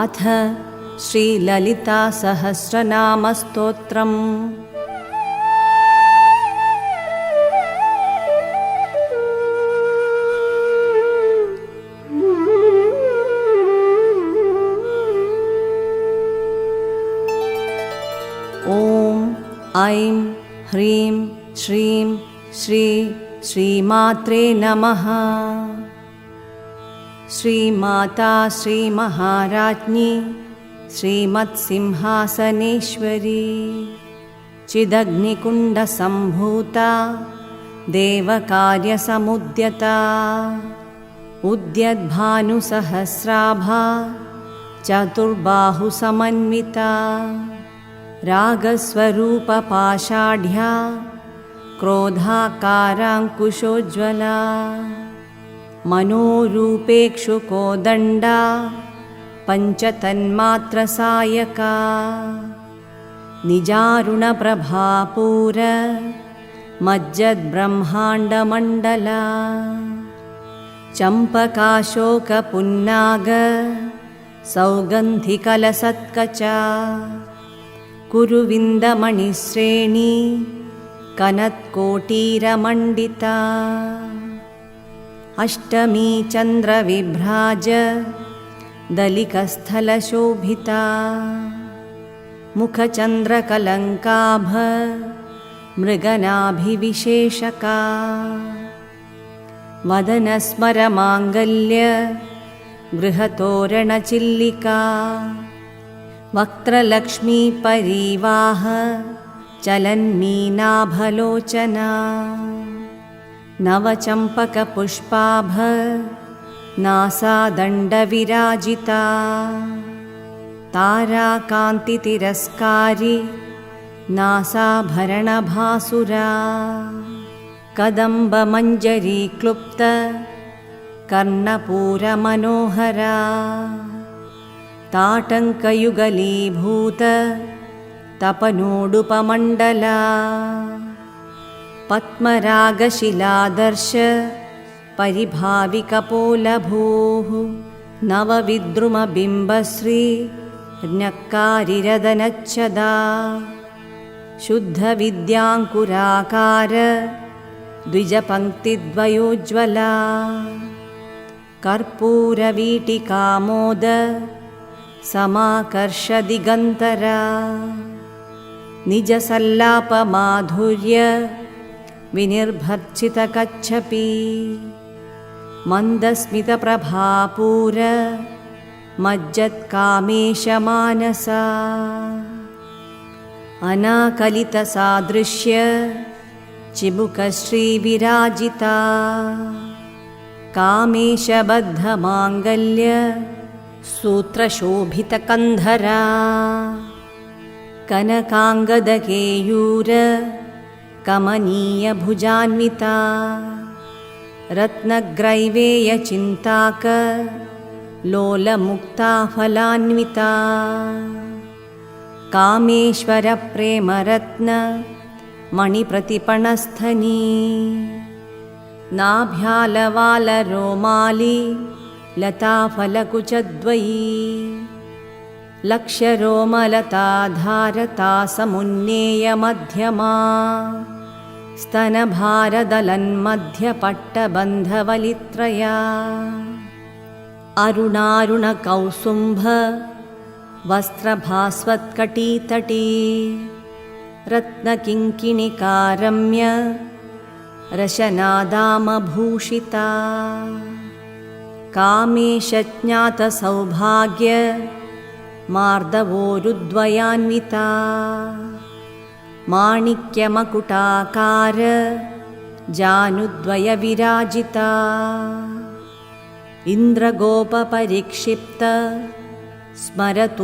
अथ श्रीललितासहस्रनामस्तोत्रम्। ॐ ऐं ह्रीं श्रीं श्री श्रीमात्रे नमः। श्रीमाता श्रीमहाराज्ञी श्रीमत्सिंहासनेश्वरी चिदग्निकुण्डसम्भूता देवकार्यसमुद्यता उद्यद्भानुसहस्राभा चतुर्बाहुसमन्विता रागस्वरूपपाषाढ्या क्रोधाकाराङ्कुशोज्ज्वला मनोरूपेक्षुकोदण्डा पञ्चतन्मात्रसायका निजारुणप्रभापूर मज्जद्ब्रह्माण्डमण्डला चम्पकाशोकपुन्नाग सौगन्धिकलसत्कचा कुरुविन्दमणिश्रेणी कनत्कोटीरमण्डिता अष्टमी चन्द्रविभ्राज दलिकस्थलशोभिता मुखचन्द्रकलङ्काभ मृगनाभिविशेषका वदनस्मरमाङ्गल्य गृहतोरणचिल्लिका वक्त्रलक्ष्मीपरीवाह चलन्मीनाभलोचना नवचम्पकपुष्पाभ नासादण्डविराजिता ताराकान्तितिरस्कारी नासाभरणभासुरा कदम्बमञ्जरीक्लुप्त कर्णपूरमनोहरा ताटङ्कयुगलीभूत तपनोडुपमण्डला पद्मरागशिलादर्श परिभाविकपोलभूः नवविद्रुमबिम्बश्री न्यक्कारिरदनच्छदा शुद्धविद्याङ्कुराकार द्विजपङ्क्तिद्वयोज्ज्वला कर्पूरवीटिकामोद समाकर्षदिगन्तरा निजसल्लापमाधुर्य विनिर्भर्त्सितकच्छपी मन्दस्मितप्रभापूर मज्जत्कामेशमानसा अनाकलितसादृश्य चिबुकश्रीविराजिता कामेशबद्धमाङ्गल्य सूत्रशोभितकन्धरा कनकाङ्गदकेयूर कमनीयभुजान्विता रत्नग्रैवेयचिन्ताक लोलमुक्ताफलान्विता कामेश्वरप्रेमरत्न मणिप्रतिपणस्थनी नाभ्यालवालरोमाली लताफलकुचद्वयी लक्ष्यरोमलताधारता समुन्नेयमध्यमा स्तनभारदलन्मध्यपट्टबन्धवलित्रया अरुणारुणकौसुम्भ वस्त्रभास्वत्कटीतटी रत्नकिङ्किणिकारम्य रशनादामभूषिता कामेशज्ञातसौभाग्य मार्दवोरुद्वयान्विता माणिक्यमकुटाकार जानुद्वयविराजिता इन्द्रगोपपरिक्षिप्त स्मरतूणाभजङ्घिका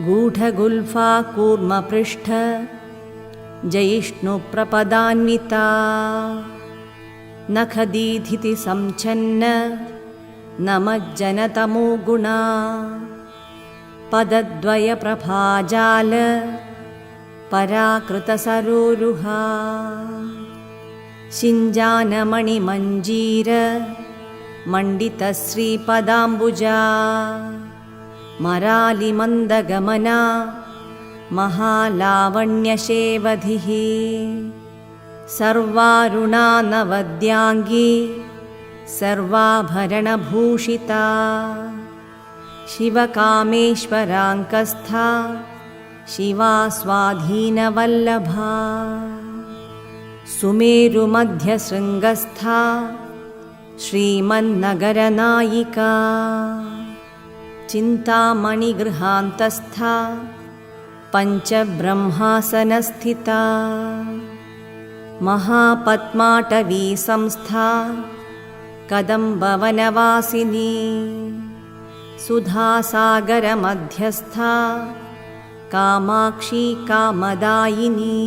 गूढगुल्फा कूर्मपृष्ठ जयिष्णुप्रपदान्विता नखदीधितिसंच्छन्न नमज्जनतमो गुणा पदद्वयप्रभाजाल पराकृतसरोरुहा शिञ्जानमणिमञ्जीर मण्डितश्रीपदाम्बुजा मरालिमन्दगमना महालावण्यशेवधिः सर्वारुणा नवद्याङ्गी सर्वाभरणभूषिता शिवकामेश्वराङ्कस्था शिवा स्वाधीनवल्लभा सुमेरुमध्यशृङ्गस्था श्रीमन्नगरनायिका चिन्तामणिगृहान्तस्था पञ्चब्रह्मासनस्थिता महापद्माटवी संस्था कदम्बवनवासिनी सुधासागरमध्यस्था कामाक्षी कामदायिनी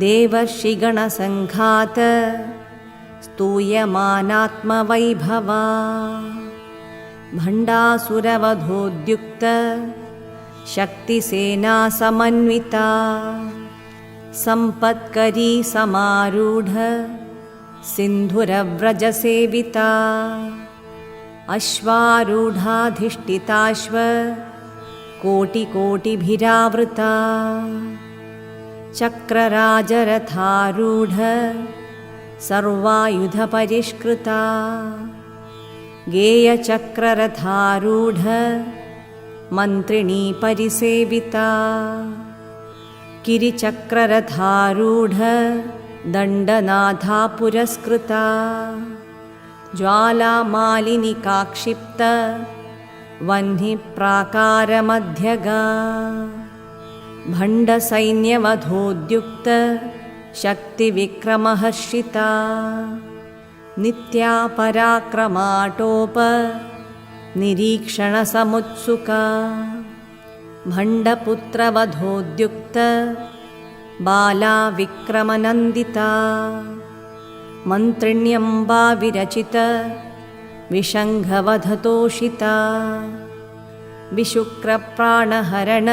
देवर्षिगणसङ्घात स्तूयमानात्मवैभवा भण्डासुरवधोद्युक्त शक्तिसेना समन्विता सम्पत्करी समारूढ सिन्धुरव्रजसेविता अश्वारूढाधिष्ठिताश्व कोटिकोटिभिरावृता चक्रराजरथारूढ सर्वायुधपरिष्कृता गेयचक्ररथारूढ मन्त्रिणी परिसेविता किरिचक्ररथारूढ दण्डनाथा पुरस्कृता ज्वालामालिनिकाक्षिप्त वह्निप्राकारमध्यगा भण्डसैन्यवधोद्युक्त शक्तिविक्रमहर्षिता नित्या पराक्रमाटोप निरीक्षणसमुत्सुका भण्डपुत्रवधोद्युक्त बाला विक्रमनन्दिता मन्त्रिण्यम्बा विरचित विशङ्घवधतोषिता विशुक्रप्राणहरण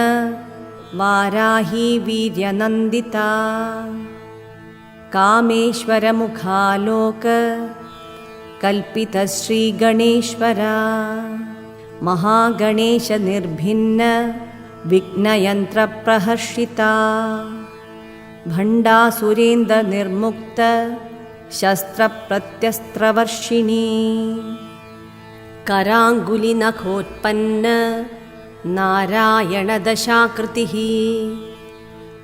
वाराही वीर्यनन्दिता कामेश्वरमुखालोक कल्पितश्रीगणेश्वरा महागणेशनिर्भिन्न विघ्नयन्त्रप्रहर्षिता भण्डासुरेन्द्रनिर्मुक्त शस्त्रप्रत्यस्त्रवर्षिणी कराङ्गुलिनखोत्पन्न नारायणदशाकृतिः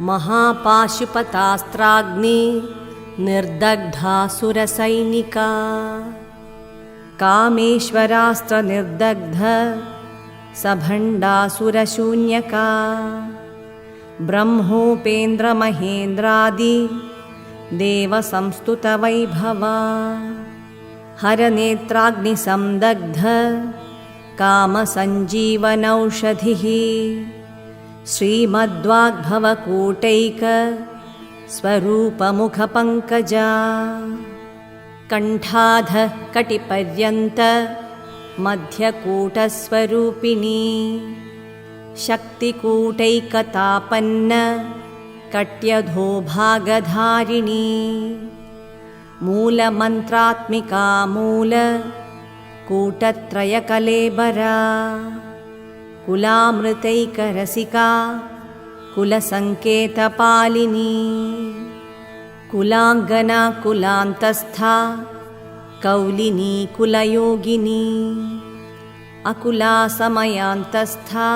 महापाशुपतास्त्राग्नि निर्दग्धासुरसैनिका कामेश्वरास्त्रनिर्दग्ध सभण्डासुरशून्यका ब्रह्मोपेन्द्रमहेन्द्रादि देवसंस्तुतवैभवा हरनेत्राग्निसंदग्ध कामसञ्जीवनौषधिः श्रीमद्वाग्भवकूटैक स्वरूपमुखपङ्कजा कण्ठाधः कटिपर्यन्त मध्यकूटस्वरूपिणी शक्तिकूटैकतापन्न कट्यधोभागधारिणी मूलमन्त्रात्मिका मूलकूटत्रयकलेबरा कुलामृतैकरसिका कुलसङ्केतपालिनी कुलाङ्गना कुलान्तस्था कौलिनी कुलयोगिनी अकुला समयान्तस्था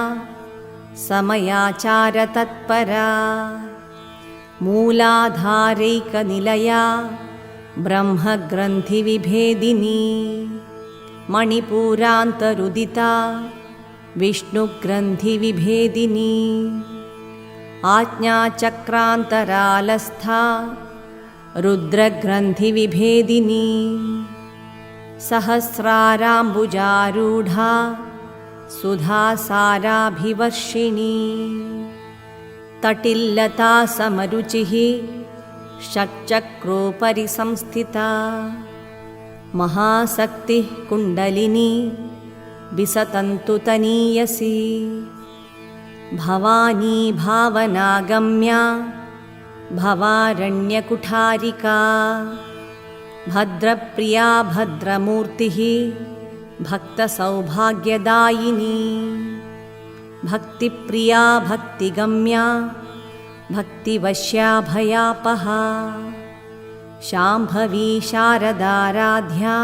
समयाचारतत्परा मूलाधारैकनिलया ब्रह्मग्रन्थिविभेदिनी मणिपूरान्तरुदिता विष्णुग्रन्थिविभेदिनी आज्ञाचक्रान्तरालस्था रुद्रग्रन्थिविभेदिनी सहस्राराम्बुजारूढा सुधासाराभिवर्षिणी तटिल्लता समरुचिः षट्चक्रोपरि संस्थिता महाशक्तिः कुण्डलिनी विसतन्तु तनीयसी भवानी भावनागम्या भवारण्यकुठारिका भद्रप्रिया भद्रमूर्तिः भक्तसौभाग्यदायिनी भक्तिप्रिया भक्तिगम्या भक्तिवश्या भयापहा शाम्भवी शारदाराध्या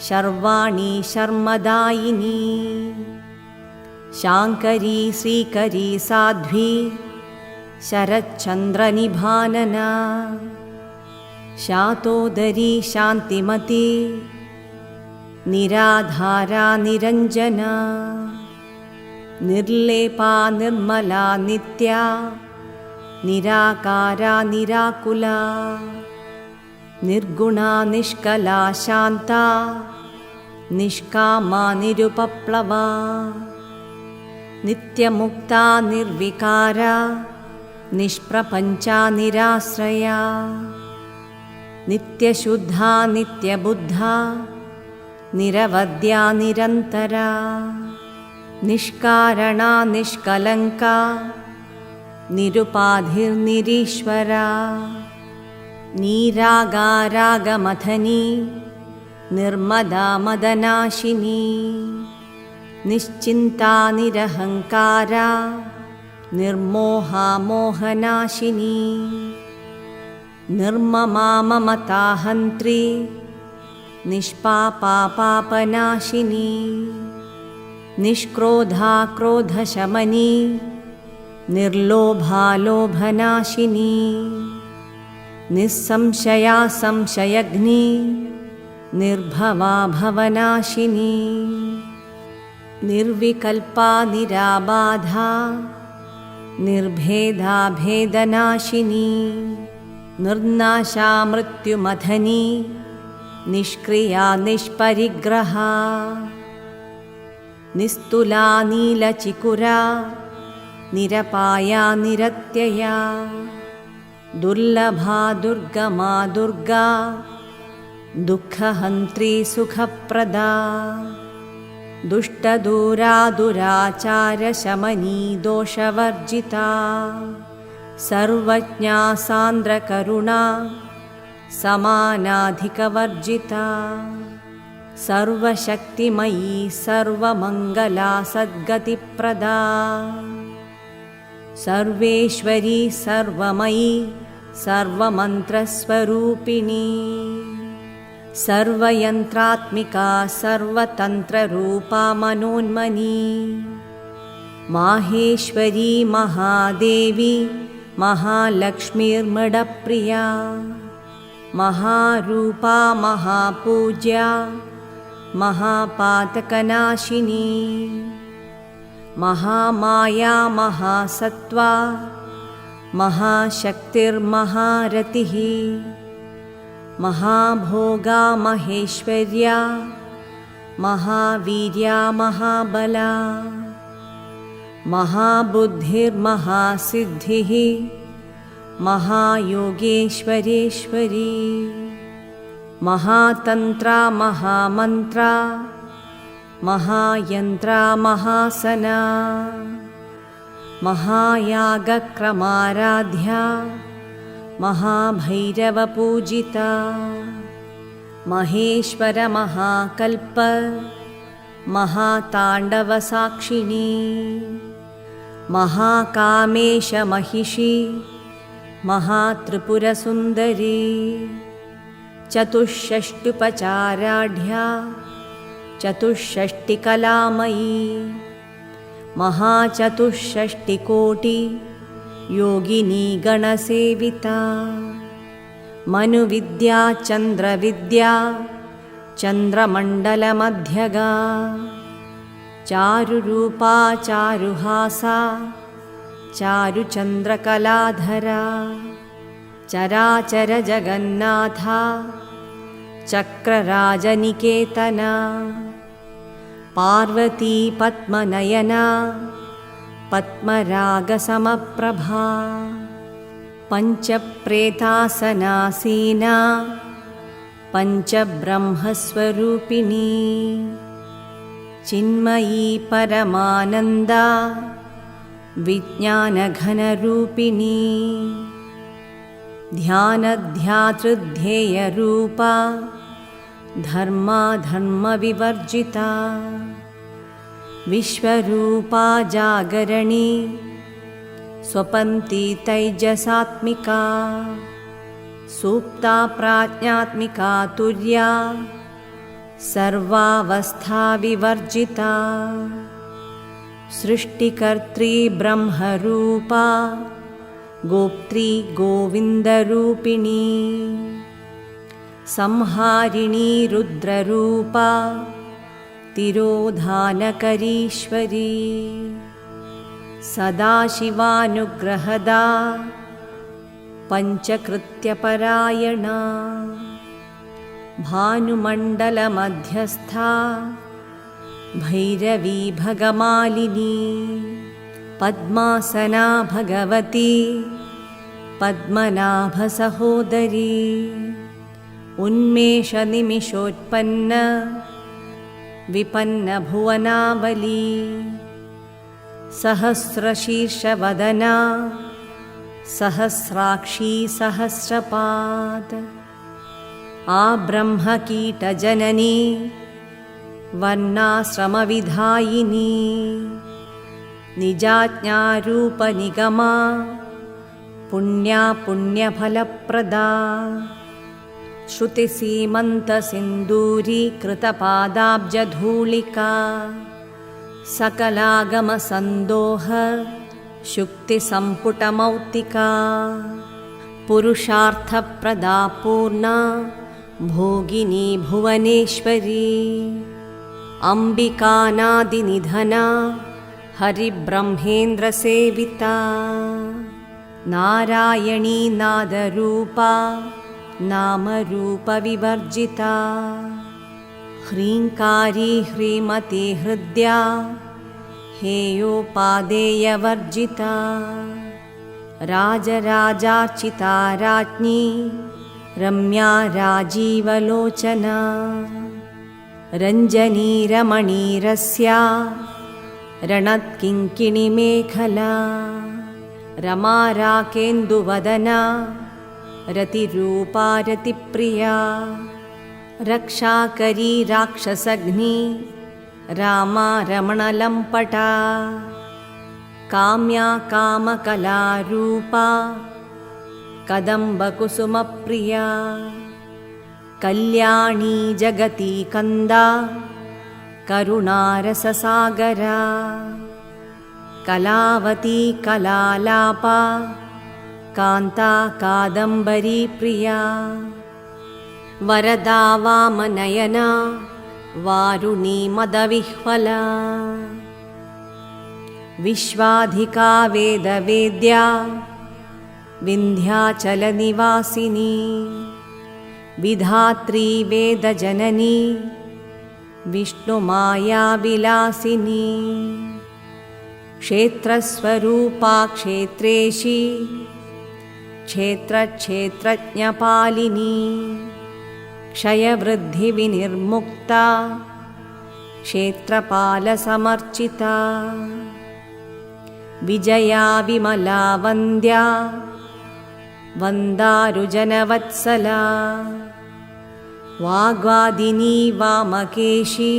शर्वाणी शर्मदायिनी शाङ्करी श्रीकरी साध्वी शरच्चन्द्रनिभानना शातोदरी शान्तिमती निराधारा निरञ्जना निर्लेपा निर्मला नित्या निराकारा निराकुला निर्गुणा निष्कला शान्ता निष्कामा निरुपप्लवा नित्यमुक्ता निर्विकारा निष्प्रपञ्चा निराश्रया नित्यशुद्धा नित्यबुद्धा निरवद्या निरन्तरा निष्कारणा निष्कलङ्का निरुपाधिर्निरीश्वरा नीरागा रागमथनी निर्मदा मदनाशिनी निश्चिन्ता निरहङ्कारा निर्मोहा मोहनाशिनी निर्ममा ममताहन्त्री निष्पापा पापनाशिनी निष्क्रोधा क्रोधशमनी निर्लोभा लोभनाशिनी निस्संशया संशयग्नी निर्भवा भवनाशिनी निर्विकल्पा निराबाधा निर्भेदा भेदनाशिनी निर्नाशा मृत्युमथनी निष्क्रिया निष्परिग्रहा निस्तुला नीलचिकुरा निरपाया निरत्यया दुर्लभा दुर्गमा दुर्गा दुःखहन्त्री सुखप्रदा दुष्टदूरा दुराचारशमनी दोषवर्जिता सर्वज्ञा सान्द्रकरुणा समानाधिकवर्जिता सर्वशक्तिमयी सर्वमङ्गला सद्गतिप्रदा सर्वेश्वरी सर्वमयी सर्वमन्त्रस्वरूपिणी सर्वयन्त्रात्मिका सर्वतन्त्ररूपा मनोन्मनी माहेश्वरी महादेवी महालक्ष्मीर्मडप्रिया महारूपा महापूज्या महापातकनाशिनी महामाया महासत्त्वा महाशक्तिर्महारतिः महाभोगा महेश्वर्या महावीर्या महाबला महाबुद्धिर्महासिद्धिः महायोगेश्वरेश्वरी महातन्त्रा महामन्त्रा महायन्त्रा महासना महायागक्रमाराध्या महाभैरवपूजिता महेश्वर महाकल्प महाताण्डवसाक्षिणी महाकामेशमहिषी महात्रिपुरसुन्दरी चतुष्षष्ट्युपचाराढ्या चतुष्षष्टिकलामयी महाचतुष्षष्टिकोटि योगिनी गणसेविता मनुविद्या चन्द्रविद्या चन्द्रमण्डलमध्यगा चारुरूपा चारुहासा चारुचन्द्रकलाधरा चराचरजगन्नाथा चक्रराजनिकेतना पार्वती पद्मनयना पद्मरागसमप्रभा ध्यानध्यातृध्येयरूपा धर्माधर्मविवर्जिता विश्वरूपा जागरणी स्वपन्ती तैजसात्मिका सुप्ता प्राज्ञात्मिका तुर्या सर्वावस्थाविवर्जिता सृष्टिकर्त्री ब्रह्मरूपा गोप्त्री गोविन्दरूपिणी संहारिणी रुद्ररूपा तिरोधानकरीश्वरी सदाशिवानुग्रहदा पञ्चकृत्यपरायणा भानुमण्डलमध्यस्था भैरवी भगमालिनी पद्मासना भगवती पद्मनाभसहोदरी उन्मेषनिमिषोत्पन्न विपन्नभुवनावली सहस्रशीर्षवदना सहस्राक्षी सहस्रपाद आब्रह्मकीटजननी वर्णाश्रमविधायिनी निजाज्ञारूपनिगमा पुण्या पुण्यफलप्रदा श्रुतिसीमन्तसिन्दूरीकृतपादाब्जधूलिका सकलागमसन्दोह शुक्तिसम्पुटमौक्तिका पुरुषार्थप्रदा पूर्णा भोगिनी भुवनेश्वरी अम्बिकानादिनिधना हरिब्रह्मेन्द्रसेविता नारायणी नादरूपा नामरूपविवर्जिता ह्रीङ्कारी ह्रीमती हृद्या हेयोपादेयवर्जिता राजराजार्चिता राज्ञी रम्या राजीवलोचना रञ्जनी रमणीरस्या रणत्किङ्किणिमेखला रमा राकेन्दुवदना रतिरूपा रतिप्रिया रक्षाकरी राक्षसघ्नी रामा रमणलम्पटा काम्या कामकलारूपा कदम्बकुसुमप्रिया कल्याणी जगती कन्दा करुणारससागरा कलावती कलालापा कान्ता कादम्बरी प्रिया वरदा वामनयना वारुणी मदविह्वला विश्वाधिका वेदवेद्या विन्ध्याचलनिवासिनी विधात्री वेदजननी विष्णुमायाविलासिनी क्षेत्रस्वरूपा क्षेत्रेशी क्षेत्रक्षेत्रज्ञपालिनी क्षयवृद्धिविनिर्मुक्ता क्षेत्रपालसमर्चिता विजया विमला वन्द्या वन्दारुजनवत्सला वाग्वादिनी वामकेशी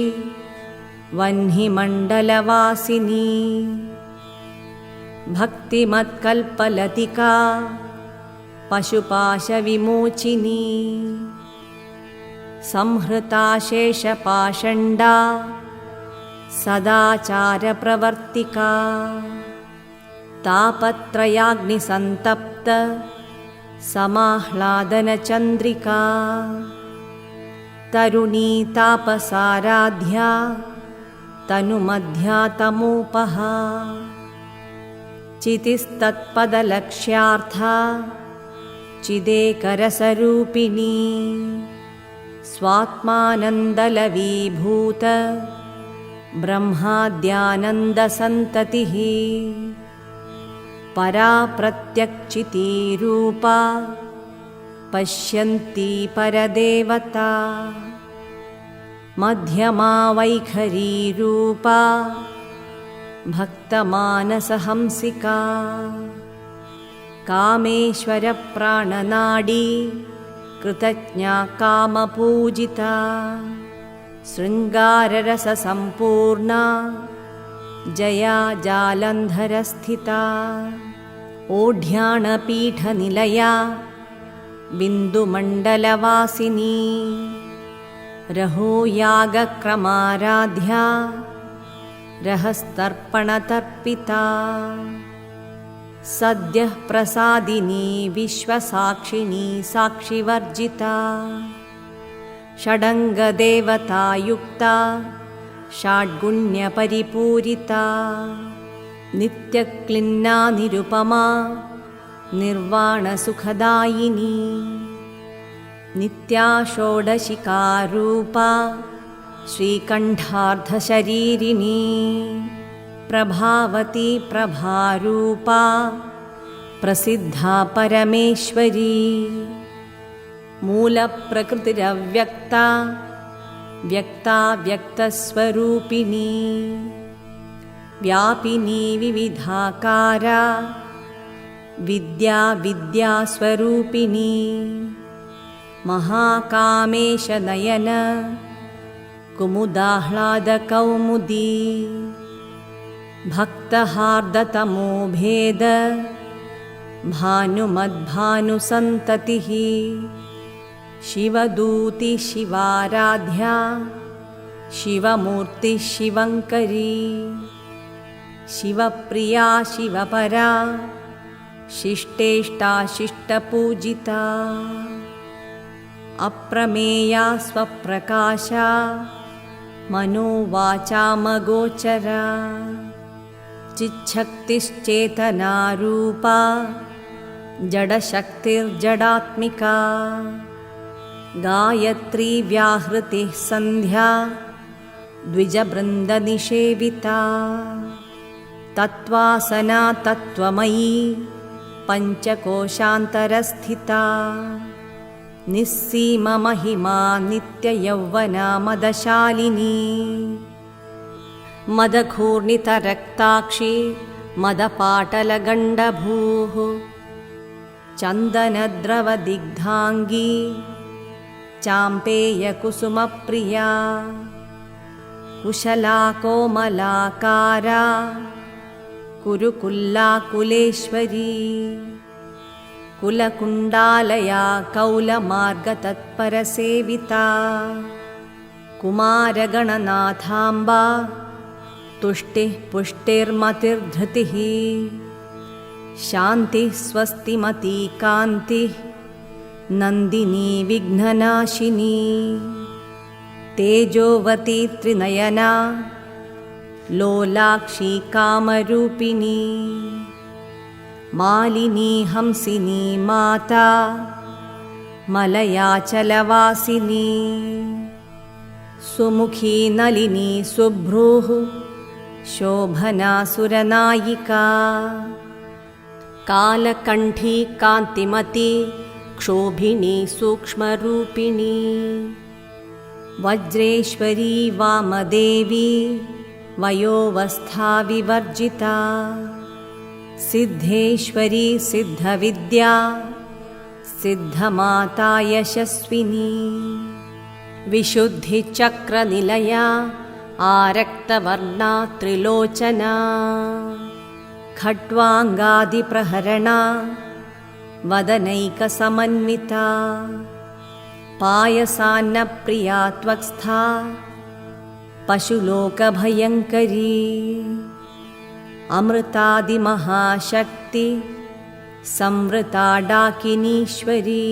वह्निमण्डलवासिनी भक्तिमत्कल्पलतिका पशुपाशविमोचिनी संहृता शेषपाषण्डा सदाचारप्रवर्तिका तापत्रयाग्निसन्तप्त समाह्लादनचन्द्रिका तरुणी तापसाराध्या तनुमध्या तमोपहा चितिस्तत्पदलक्ष्यार्था चिदेकरसरूपिणी स्वात्मानन्दलवीभूत ब्रह्माद्यानन्दसन्ततिः परा प्रत्यक्षितीरूपा पश्यन्ती परदेवता मध्यमा वैखरीरूपा भक्तमानसहंसिका कामेश्वरप्राणनाडी कृतज्ञा कामपूजिता शृङ्गाररससम्पूर्णा जया जालन्धरस्थिता ओढ्याणपीठनिलया बिन्दुमण्डलवासिनी रहोयागक्रमाराध्या रहस्तर्पणतर्पिता सद्यः प्रसादिनी विश्वसाक्षिणी साक्षिवर्जिता षडङ्गदेवतायुक्ता षड्गुण्यपरिपूरिता नित्यक्लिन्ना निरुपमा निर्वाणसुखदायिनी नित्या षोडशिकारूपा श्रीकण्ठार्धशरीरिणी प्रभावती प्रभारूपा प्रसिद्धा परमेश्वरी मूलप्रकृतिरव्यक्ता व्यक्ता व्यक्तस्वरूपिणी व्यापिनी विविधाकारा विद्या विद्यास्वरूपिणी महाकामेशनयन कुमुदाह्लादकौमुदी भक्तहार्दतमो भेद भानुमद्भानुसन्ततिः शिवदूती शिवाराध्या शिवमूर्ति शिवङ्करी शिवप्रिया शिवपरा शिष्टेष्टा शिष्टपूजिता अप्रमेया स्वप्रकाशा मनोवाचामगोचरा चिच्छक्तिश्चेतनारूपा जडशक्तिर्जडात्मिका गायत्री व्याहृतिः सन्ध्या द्विजबृन्दनिषेविता तत्त्वासना तत्त्वमयी पञ्चकोशान्तरस्थिता निस्सीममहिमा नित्ययौवना मदशालिनी मदघूर्णितरक्ताक्षी मदपाटलगण्डभूः चन्दनद्रवदिग्धाङ्गी चाम्पेयकुसुमप्रिया कुशला कोमलाकारा कुरुकुल्लाकुलेश्वरी कुलकुण्डालया कौलमार्गतत्परसेविता कुमारगणनाथाम्बा तुष्टिः पुष्टिर्मतिर्धृतिः शान्तिः स्वस्तिमती कान्तिः नन्दिनी विघ्ननाशिनी तेजोवती त्रिनयना लोलाक्षी कामरूपिणी मालिनी हंसिनी माता मलयाचलवासिनी सुमुखी नलिनी सुभ्रूः शोभना सुरनायिका कालकण्ठी कान्तिमती क्षोभिणी सूक्ष्मरूपिणी वज्रेश्वरी वामदेवी वयोवस्था विवर्जिता सिद्धेश्वरी सिद्धविद्या सिद्धमाता यशस्विनी विशुद्धिचक्रनिलया आरक्तवर्णा त्रिलोचना खट्वाङ्गादिप्रहरणा वदनैकसमन्विता पायसान्नप्रिया त्वक्स्था पशुलोकभयङ्करी अमृतादिमहाशक्ति संवृता डाकिनीश्वरी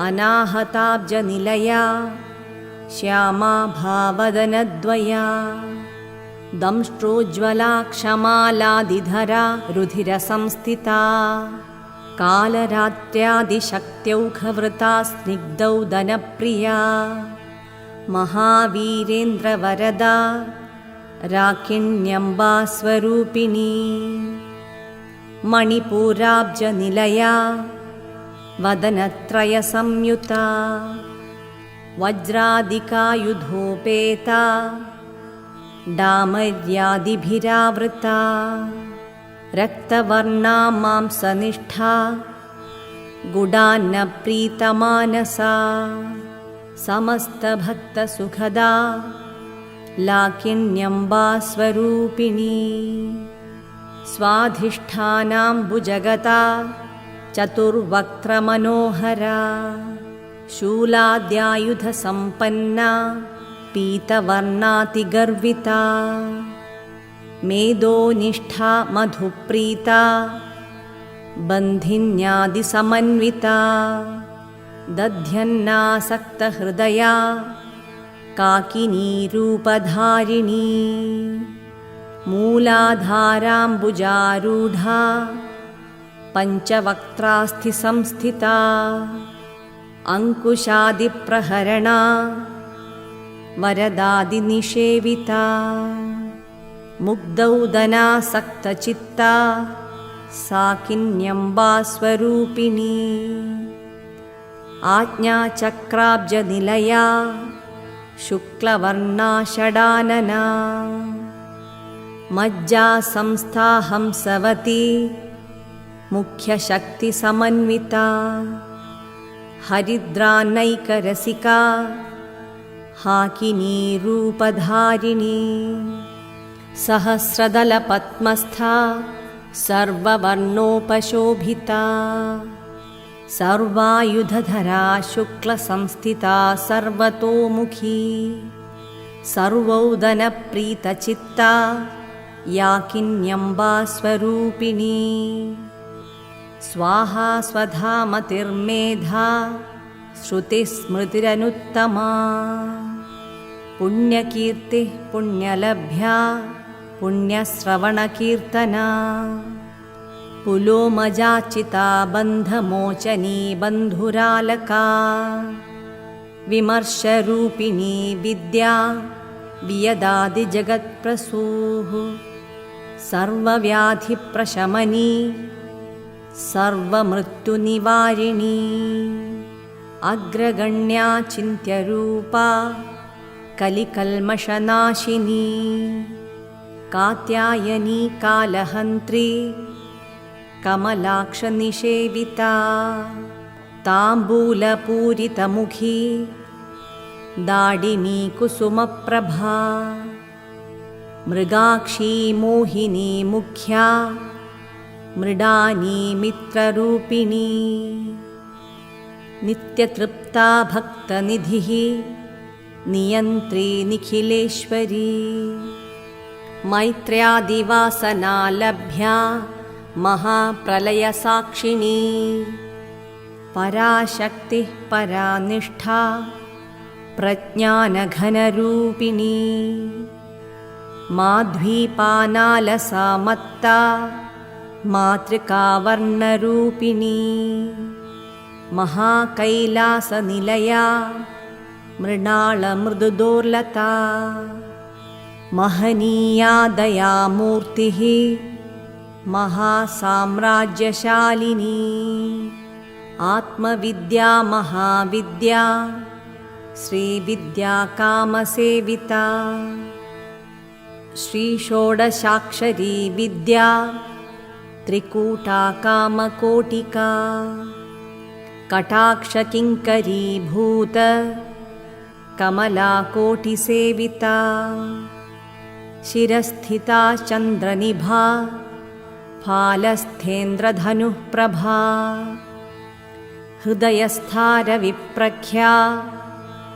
अनाहताब्जनिलया श्यामा भावदनद्वया दंष्ट्रोज्ज्वला क्षमालादिधरा रुधिरसंस्थिता कालरात्र्यादिशक्त्यौघवृता स्निग्धौदनप्रिया महावीरेन्द्रवरदा राकिण्यम्बा स्वरूपिणी मणिपूराब्जनिलया वदनत्रयसंयुता वज्रादिकायुधोपेता डामर्यादिभिरावृता रक्तवर्णा मांसनिष्ठा गुडान्नप्रीतमानसा समस्तभक्तसुखदा लाकिन्यम्बा स्वरूपिणी स्वाधिष्ठानाम्बुजगता चतुर्वक्त्रमनोहरा शूलाद्यायुधसम्पन्ना पीतवर्णातिगर्विता मेदोनिष्ठा मधुप्रीता बन्धिन्यादिसमन्विता दध्यन्नासक्तहृदया काकिनी रूपधारिणी मूलाधाराम्बुजारूढा पञ्चवक्त्रास्थिसंस्थिता अङ्कुशादिप्रहरणा वरदादिनिषेविता मुग्धौदनासक्तचित्ता साकिन्यम्बा स्वरूपिणी आज्ञाचक्राब्जनिलया शुक्लवर्णा षडानना मज्जा संस्था हंसवती मुख्यशक्तिसमन्विता हरिद्रानैकरसिका हाकिनी रूपधारिणी सहस्रदलपद्मस्था सर्ववर्णोपशोभिता सर्वायुधधरा शुक्लसंस्थिता सर्वतोमुखी सर्वौदनप्रीतचित्ता याकिन्यम्बा स्वरूपिणी स्वाहा स्वधामतिर्मेधा श्रुतिस्मृतिरनुत्तमा पुण्यकीर्तिः पुण्यलभ्या पुण्यश्रवणकीर्तना पुलोमजाचिता बन्धमोचनी बन्धुरालका विमर्शरूपिणी विद्या वियदादिजगत्प्रसूः सर्वव्याधिप्रशमनी सर्वमृत्युनिवारिणी अग्रगण्या चिन्त्यरूपा कलिकल्मषनाशिनी कात्यायनी कालहन्त्री कमलाक्षनिषेविता ताम्बूलपूरितमुखी दाडिमी कुसुमप्रभा मृगाक्षी मोहिनी मुख्या मृडानी मित्ररूपिणी नित्यतृप्ता भक्तनिधिः नियन्त्री निखिलेश्वरी मैत्र्यादिवासनालभ्या महाप्रलयसाक्षिणी पराशक्तिः परानिष्ठा प्रज्ञानघनरूपिणी माध्वीपानालसा मत्ता मातृकावर्णरूपिणी महाकैलासनिलया मृणालमृदुदोर्लता महनीया दयामूर्तिः महासाम्राज्यशालिनी आत्मविद्या महाविद्या श्रीविद्या कामसेविता श्रीषोडशाक्षरी विद्या त्रिकूटा कामकोटिका कटाक्षकिङ्करीभूत कमलाकोटिसेविता शिरस्थिता चन्द्रनिभा फालस्थेन्द्रधनुः प्रभा हृदयस्था रविप्रख्या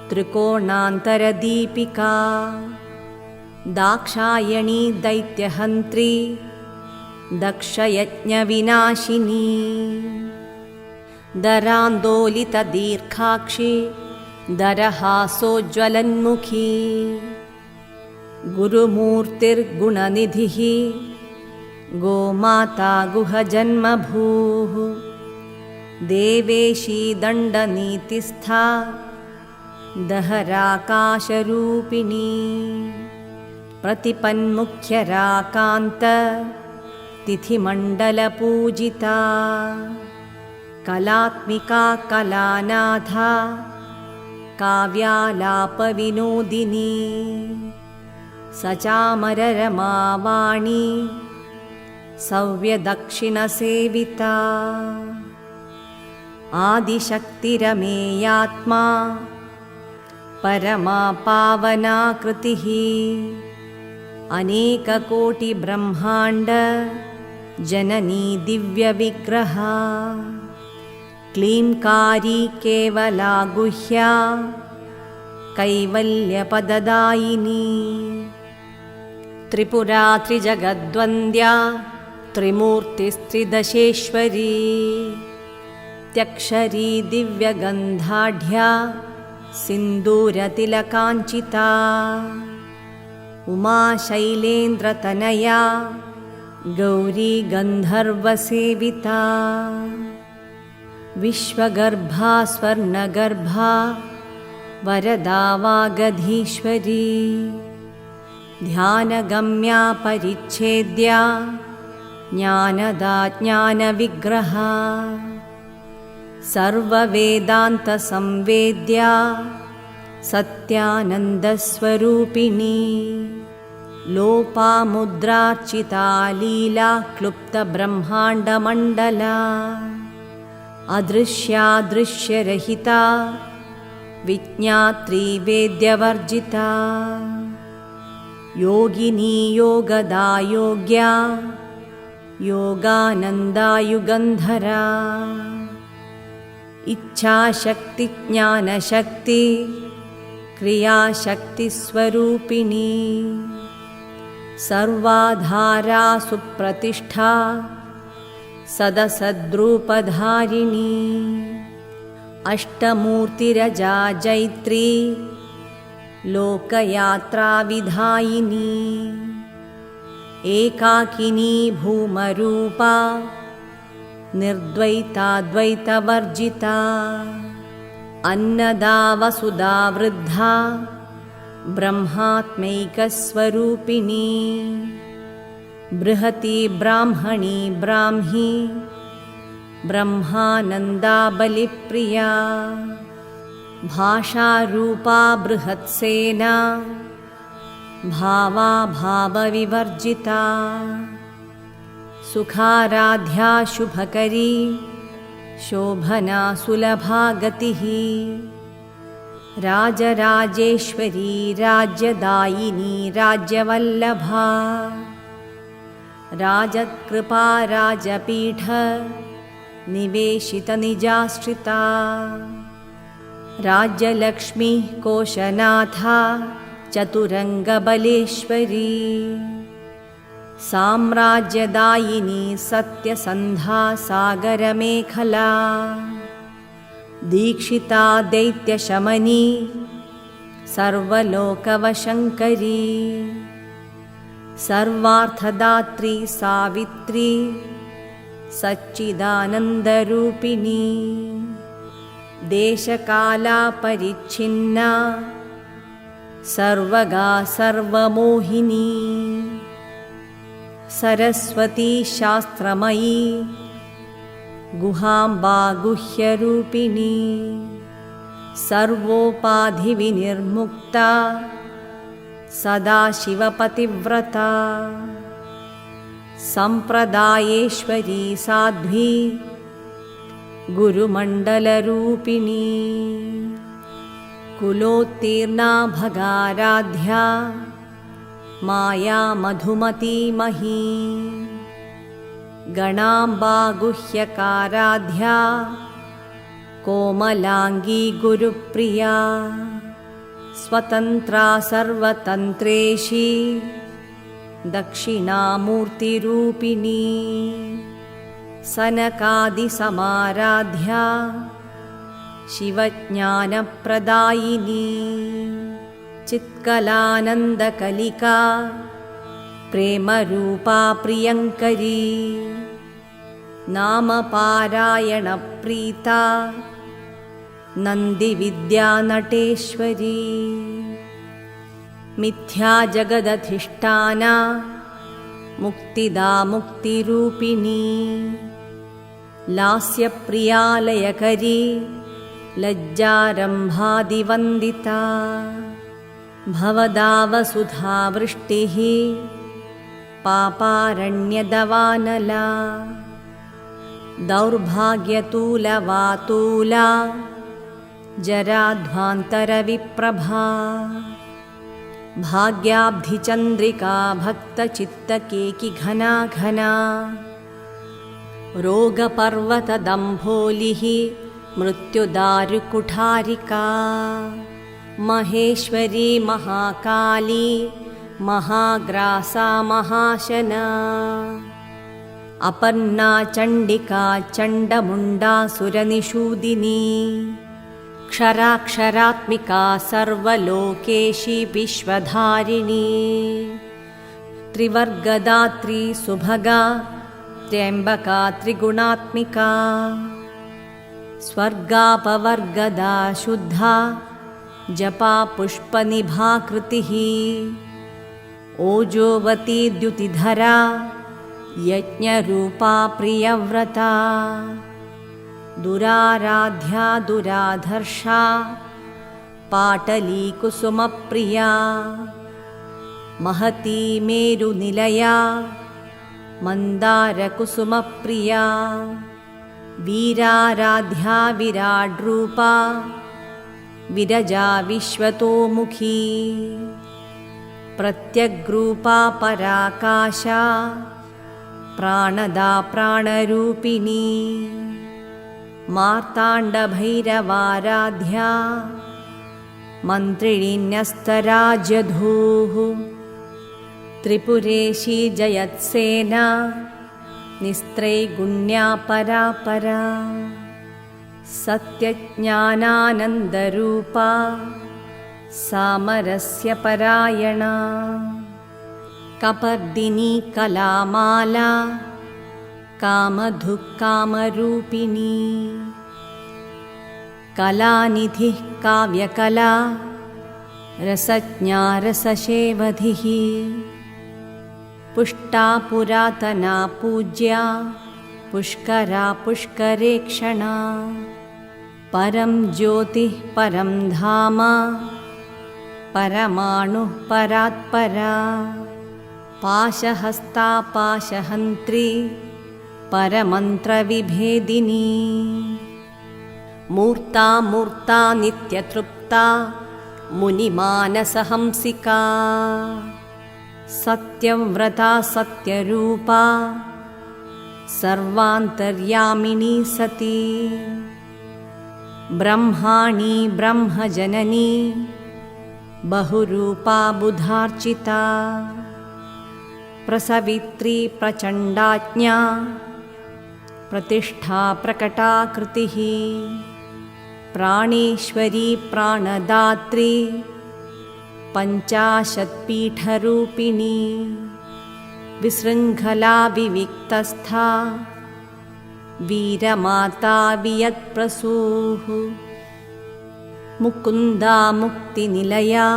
त्रिकोणान्तरदीपिका दाक्षायणी दैत्यहन्त्री दक्षयज्ञविनाशिनी दरान्दोलितदीर्घाक्षी दरहासोज्ज्वलन्मुखी गुरुमूर्तिर्गुणनिधिः गोमाता गुहजन्मभूः देवेशी दण्डनीतिस्था दहराकाशरूपिणी प्रतिपन्मुख्यराकान्त तिथिमण्डलपूजिता कलात्मिका कलानाथा काव्यालापविनोदिनी सचामररमावाणी सव्यदक्षिणसेविता आदिशक्तिरमेयात्मा परमा पावनाकृतिः अनेककोटिब्रह्माण्ड जननी दिव्यविग्रहा क्लींकारी केवला गुह्या कैवल्यपददायिनी त्रिपुरा त्रिजगद्वन्द्या त्रिमूर्तिस्त्रिदशेश्वरी त्यक्षरी दिव्यगन्धाढ्या सिन्दूरतिलकाञ्चिता उमा शैलेन्द्रतनया गौरी गन्धर्वसेविता विश्वगर्भा स्वर्णगर्भा वरदा वागधीश्वरी ध्यानगम्या परिच्छेद्या ज्ञानदा ज्ञानविग्रहा सर्ववेदान्तसंवेद्या सत्यानन्दस्वरूपिणी लोपामुद्रार्चिता लीला क्लुप्तब्रह्माण्डमण्डला अदृश्यादृश्यरहिता विज्ञात्री वेद्यवर्जिता योगिनी योगदा योग्या योगानन्दा युगन्धरा इच्छाशक्ति ज्ञानशक्ति क्रियाशक्तिस्वरूपिणी सर्वाधारा सुप्रतिष्ठा सदसद्रूपधारिणी अष्टमूर्तिरजा जैत्री लोकयात्राविधायिनी एकाकिनी भूमरूपा निर्द्वैताद्वैतवर्जिता अन्नदा वसुधा वृद्धा ब्रह्मात्मैकस्वरूपिणी बृहती ब्राह्मणी ब्राह्मी ब्रह्मानन्दा बलिप्रिया भाषारूपा बृहत्सेना भावा भावविवर्जिता सुखाराध्या शुभकरी शोभना सुलभा गतिः राजराजेश्वरी राज्यदायिनी राज्यवल्लभा राजकृपा राजपीठ निवेशितनिजाश्रिता राज्यलक्ष्मी कोशनाथा चतुरङ्गबलेश्वरी साम्राज्यदायिनी सत्यसन्धा सागरमेखला दीक्षिता दैत्यशमनी सर्वलोकवशङ्करी सर्वार्थदात्री सावित्री सच्चिदानन्दरूपिणी देशकालापरिच्छिन्ना सर्वगा सर्वमोहिनी सरस्वती शास्त्रमयी गुहाम्बा गुह्यरूपिणी सर्वोपाधिविनिर्मुक्ता सदाशिवपतिव्रता सम्प्रदायेश्वरी साध्वी गुरुमण्डलरूपिणी कुलोत्तीर्णा भगाराध्या माया मधुमतीमही गणाम्बा गुह्यकाराध्या कोमलाङ्गी गुरुप्रिया स्वतन्त्रा सर्वतन्त्रेशी दक्षिणामूर्तिरूपिणी सनकादिसमाराध्या शिवज्ञानप्रदायिनी चित्कलानन्दकलिका प्रेमरूपा प्रियङ्करी नामपारायणप्रीता नन्दिविद्यानटेश्वरी मिथ्या जगदधिष्ठाना मुक्तिदा मुक्तिरूपिणी लास्यप्रियालयकरी लज्जारम्भादिवन्दिता भवदा वसुधा वृष्टिः पापारण्यदवानला दौर्भाग्यतूलवातूला जराध्वान्तरविप्रभा भाग्याब्धिचन्द्रिका भक्तचित्तकेकिघना घना रोगपर्वतदम्भोलिः मृत्युदारुकुठारिका महेश्वरी महाकाली महाग्रासा महाशना अपर्णा चण्डिका चण्डमुण्डासुरनिषूदिनी क्षराक्षरात्मिका सर्वलोकेशी विश्वधारिणी त्रिवर्गदात्री सुभगा त्र्यम्बका त्रिगुणात्मिका स्वर्गापवर्गदा शुद्धा जपा पुष्पनिभाकृतिः ओजोवती द्युतिधरा यज्ञरूपा प्रियव्रता दुराराध्या दुराधर्षा पाटलीकुसुमप्रिया महती मेरुनिलया मन्दारकुसुमप्रिया वीराराध्या विराड्रूपा विरजा विश्वतोमुखी प्रत्यग्रूपा पराकाशा प्राणदा प्राणरूपिणी मार्ताण्डभैरवाराध्या मन्त्रिणीन्यस्तराज्यधूः त्रिपुरेशी जयत्सेना निस्त्रैगुण्या परापरा सत्यज्ञानानन्दरूपा सामरस्यपरायणा कपर्दिनी कलामाला कामधुक्कामरूपिणी कलानिधिः काव्यकला रसज्ञा रसशेवधिः पुष्टा पुरातना पूज्या पुष्करा पुष्करेक्षणा परं ज्योतिः परं धाम परमाणुः परात्परा पाशहस्ता पाशहन्त्री परमन्त्रविभेदिनी मूर्ता मूर्ता नित्यतृप्ता मुनिमानसहंसिका सत्यव्रता सत्यरूपा सर्वान्तर्यामिनी सती ब्रह्माणी ब्रह्मजननी बहुरूपा बुधार्चिता प्रसवित्री प्रचण्डाज्ञा प्रतिष्ठा प्रकटाकृतिः प्राणेश्वरी प्राणदात्री पञ्चाशत्पीठरूपिणी विशृङ्खला विविक्तस्था वीरमाता वियत्प्रसूः मुकुन्दा मुक्तिनिलया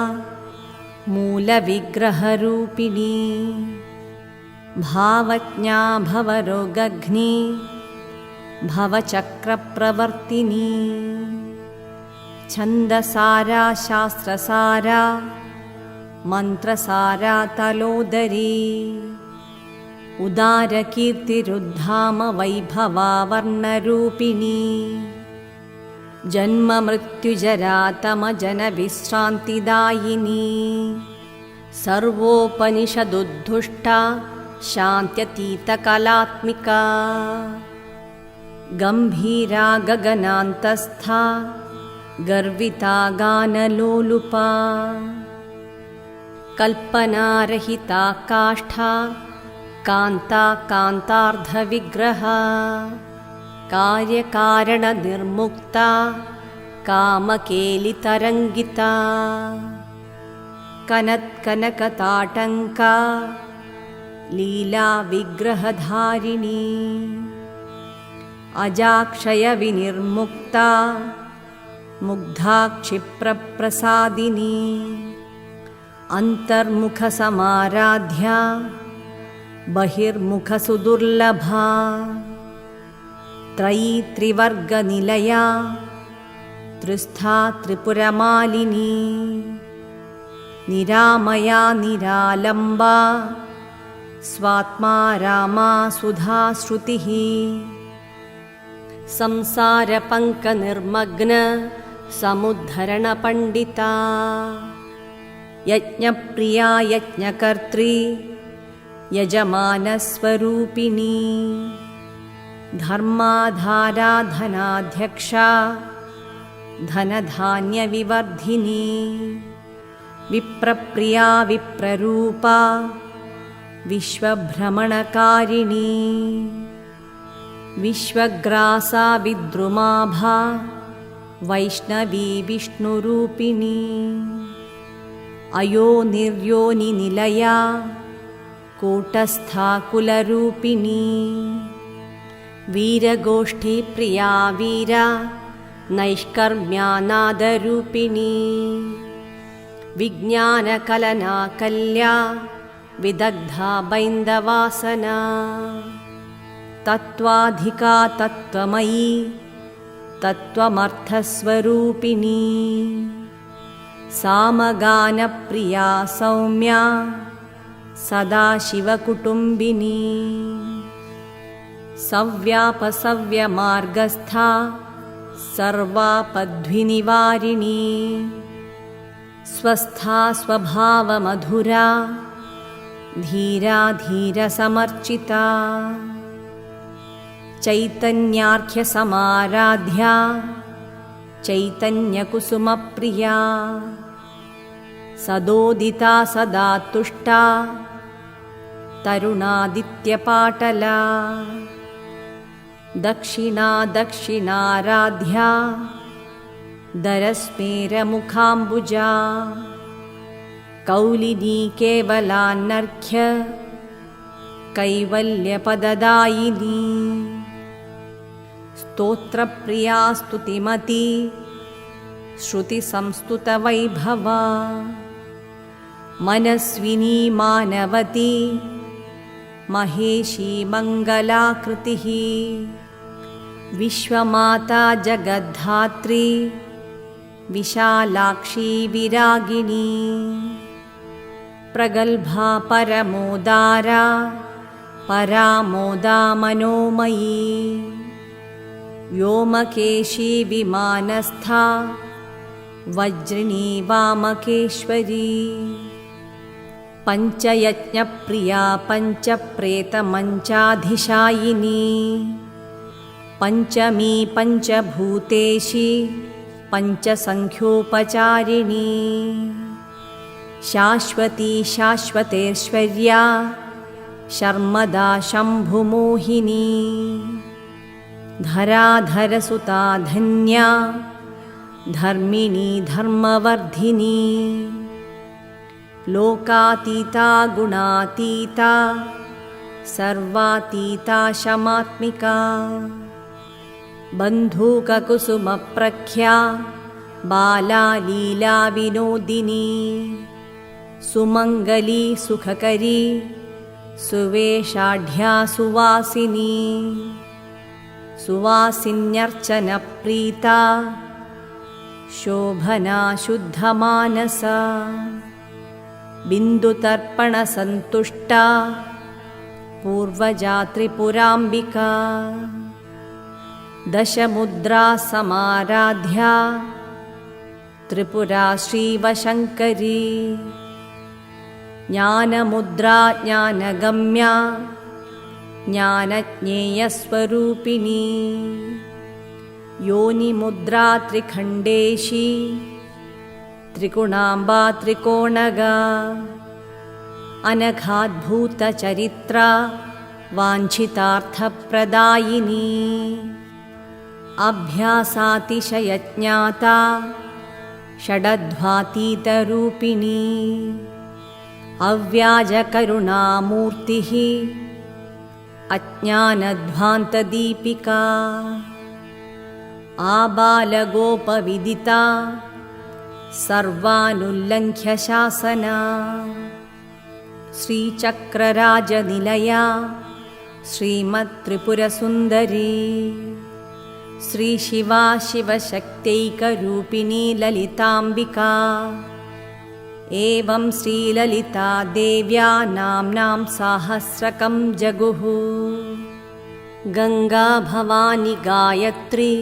मूलविग्रहरूपिणी भावज्ञा भवरोगघ्नी भवचक्रप्रवर्तिनी छन्दसारा शास्त्रसारा मन्त्रसारा तलोदरी उदारकीर्तिरुद्धाम वैभवा वर्णरूपिणी जन्ममृत्युजरातमजनविश्रान्तिदायिनी सर्वोपनिषदुद्धुष्टा शान्त्यतीतकलात्मिका गम्भीरा गगनान्तस्था गर्विता गानलोलुपा कल्पनारहिता काष्ठा कान्ता कान्तार्धविग्रहा कार्यकारणनिर्मुक्ता कामकेलितरङ्गिता कनत्कनकताटङ्का लीलाविग्रहधारिणी अजाक्षयविनिर्मुक्ता मुग्धाक्षिप्रप्रसादिनी अन्तर्मुखसमाराध्या बहिर्मुखसुदुर्लभा त्रयी त्रिवर्गनिलया त्रिस्था त्रिपुरमालिनी निरामया निरालम्बा स्वात्मा रामा सुधा श्रुतिः संसारपङ्कनिर्मग्न समुद्धरणपण्डिता यज्ञप्रिया यज्ञकर्त्री यजमानस्वरूपिणी धर्माधारा धनाध्यक्षा धनधान्यविवर्धिनी विप्रप्रिया विप्ररूपा विश्वभ्रमणकारिणी विश्वग्रासा विद्रुमाभा वैष्णवी विष्णुरूपिणी अयोनिर्योनिनिलया कूटस्था कुलरूपिणी वीरगोष्ठीप्रिया वीरा नैष्कर्म्यानादरूपिणी विज्ञानकलना कल्या विदग्धा बैन्दवासना तत्त्वाधिका तत्त्वमयी तत्त्वमर्थस्वरूपिणी सामगानप्रिया सौम्या सदाशिवकुटुम्बिनी सव्यापसव्यमार्गस्था सर्वापद्विनिवारिणी स्वस्था स्वभावमधुरा धीरा धीरसमर्चिता चैतन्यार्घ्यसमाराध्या चैतन्यकुसुमप्रिया सदोदिता सदा तुष्टा तरुणादित्यपाटला दक्षिणा दक्षिणाराध्या दरस्मेरमुखाम्बुजा कौलिनी केवलानर्घ्य कैवल्यपददायिनी स्तोत्रप्रिया स्तुतिमती श्रुतिसंस्तुतवैभवा मनस्विनी मानवती महेशी मङ्गलाकृतिः विश्वमाता जगद्धात्री विशालाक्षी विरागिणी प्रगल्भा परमोदारा परामोदा मनोमयी व्योमकेशी विमानस्था वज्रिणी वामकेश्वरी पञ्चयज्ञप्रिया पञ्चप्रेतमञ्चाधिशायिनी पञ्चमी पञ्चभूतेशी पञ्चसङ्ख्योपचारिणी शाश्वती शाश्वतेश्वर्या शर्मदा शम्भुमोहिनी धराधरसुता धन्या धर्मिणी धर्मवर्धिनी लोकातीता गुणातीता सर्वातीता शमात्मिका बन्धूककुसुमप्रख्या बाला लीला विनोदिनी सुमङ्गली सुखकरी सुवेशाढ्या सुवासिनी सुवासिन्यर्चनप्रीता शोभना शुद्धमानसा बिन्दुतर्पणसन्तुष्टा पूर्वजा त्रिपुराम्बिका दशमुद्रा समाराध्या त्रिपुरा श्रीवशङ्करी ज्ञानमुद्रा ज्ञानगम्या ज्ञानज्ञेयस्वरूपिणी योनिमुद्रा त्रिखण्डेशी त्रिगुणाम्बा त्रिकोणगा अनघाद्भूतचरित्रा वाञ्छितार्थप्रदायिनी अभ्यासातिशयज्ञाता षडध्वातीतरूपिणी अव्याजकरुणामूर्तिः अज्ञानध्वान्तदीपिका आबालगोपविदिता सर्वानुल्लङ्घ्य शासना श्रीचक्रराजनिलया श्रीमत्त्रिपुरसुन्दरी श्रीशिवा शिवशक्त्यैकरूपिणी ललिताम्बिका एवं श्रीललिता देव्या नाम्नां साहस्रकं जगुः। गंगा भवानी गायत्री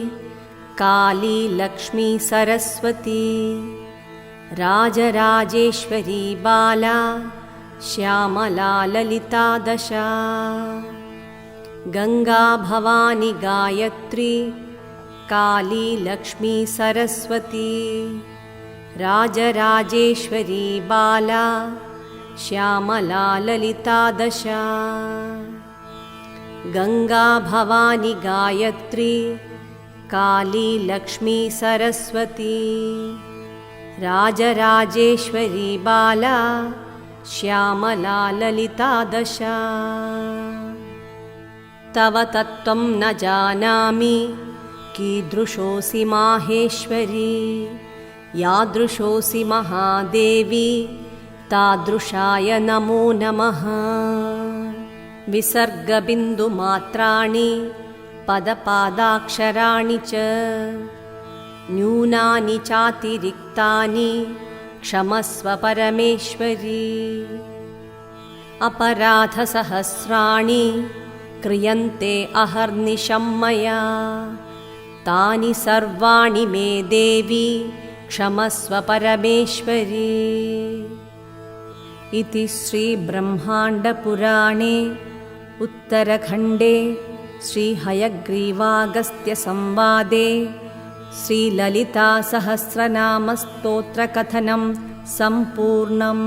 काली लक्ष्मी सरस्वती राजराजेश्वरी बाला श्यामला ललिता दशा। गंगा भवानी गायत्री काली लक्ष्मी सरस्वती राजराजेश्वरी बाला श्यामला ललिता दशा। गंगा भवानी गायत्री काली लक्ष्मी सरस्वती राजराजेश्वरी बाला श्यामला ललिता दशा। तव तत्त्वं न जानामि कीदृशोऽसि माहेश्वरी यादृशोऽसि महादेवी तादृशाय नमो नमः। विसर्गबिन्दुमात्राणि पदपादाक्षराणि च न्यूनानि चातिरिक्तानि क्षमस्व परमेश्वरी। अपराधसहस्राणि क्रियन्ते अहर्निशं मया तानि सर्वाणि मे देवी क्षमस्व परमेश्वरी। इति श्रीब्रह्माण्डपुराणे उत्तरखण्डे श्रीहयग्रीवागस्त्यसंवादे श्रीललितासहस्रनामस्तोत्रकथनं सम्पूर्णम्।